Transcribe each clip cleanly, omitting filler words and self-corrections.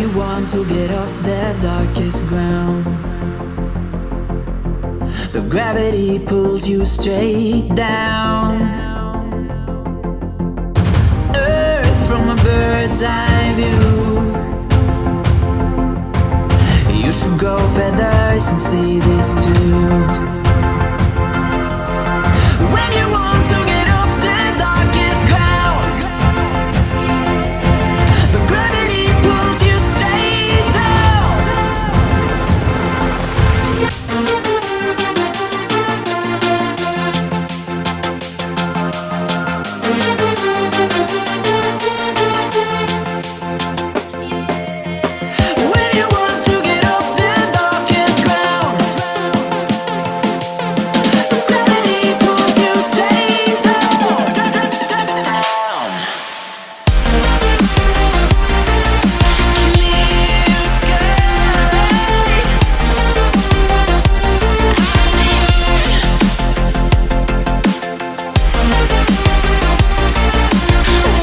you want to get off the darkest ground, but gravity pulls you straight down. Earth from a bird's eye view. You should grow feathers and see this too. When you want to get off the darkest ground, but gravity pulls you straight down. When you want to get off the darkest ground, but gravity pulls you straight down. Clear sky.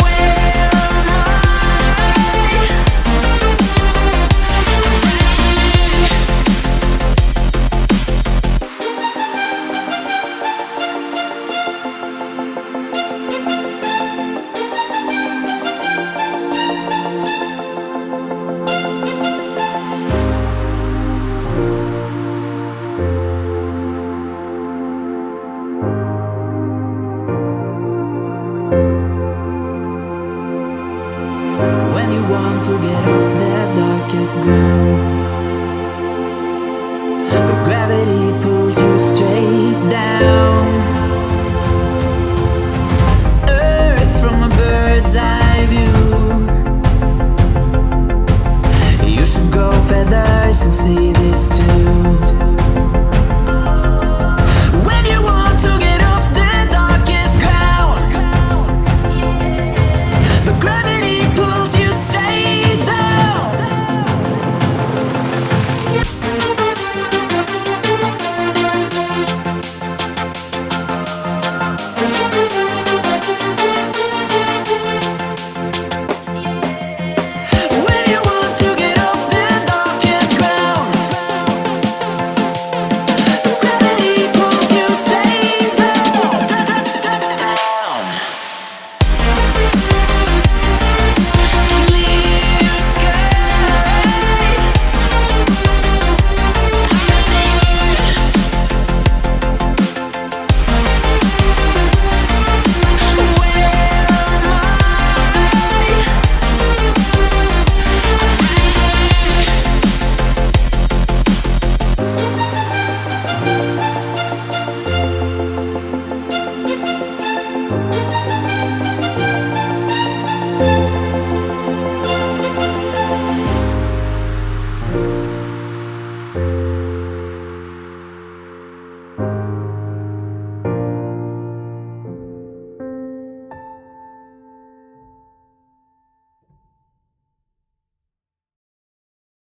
Where am When you want to get off the darkest ground,